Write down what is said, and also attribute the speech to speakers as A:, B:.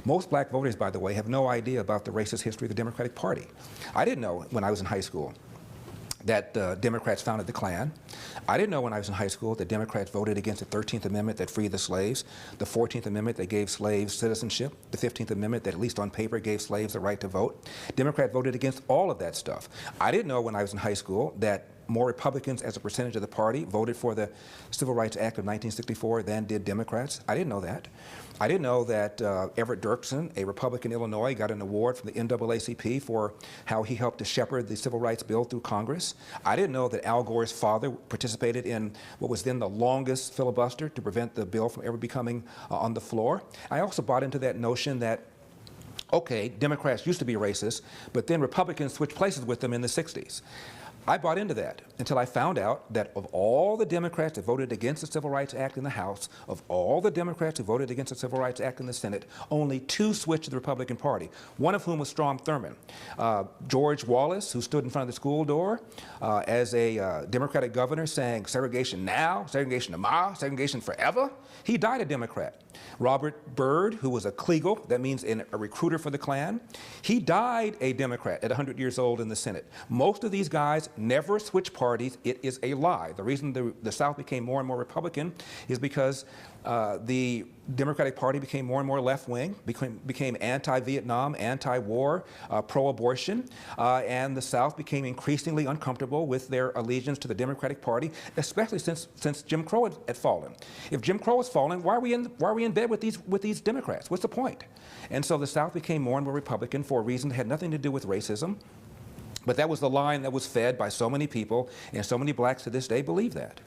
A: Most black voters, by the way, have no idea about the racist history of the Democratic Party. I didn't know when I was in high school that Democrats founded the Klan. I didn't know when I was in high school that Democrats voted against the 13th Amendment that freed the slaves, the 14th Amendment that gave slaves citizenship, the 15th Amendment that, at least on paper, gave slaves the right to vote. Democrats voted against all of that stuff. I didn't know when I was in high school that more Republicans as a percentage of the party voted for the Civil Rights Act of 1964 than did Democrats. I didn't know that. I didn't know that Everett Dirksen, a Republican in Illinois, got an award from the NAACP for how he helped to shepherd the Civil Rights Bill through Congress. I didn't know that Al Gore's father participated in what was then the longest filibuster to prevent the bill from ever becoming on the floor. I also bought into that notion that, okay, Democrats used to be racist, but then Republicans switched places with them in the 60s. I bought into that until I found out that of all the Democrats that voted against the Civil Rights Act in the House, of all the Democrats who voted against the Civil Rights Act in the Senate, only 2 switched to the Republican Party, one of whom was Strom Thurmond. George Wallace, who stood in front of the school door as a Democratic governor saying segregation now, segregation tomorrow, segregation forever, he died a Democrat. Robert Byrd, who was a Kleagle, that means a recruiter for the Klan, he died a Democrat at 100 years old in the Senate. Most of these guys never switch parties. It is a lie. The reason the South became more and more Republican is because the Democratic Party became more and more left-wing, became anti-Vietnam, anti-war, pro-abortion, and the South became increasingly uncomfortable with their allegiance to the Democratic Party, especially since Jim Crow had fallen. If Jim Crow has fallen, why are we in bed with these Democrats? What's the point? And so the South became more and more Republican for a reason that had nothing to do with racism. But that was the line that was fed by so many people, and so many blacks to this day believe that.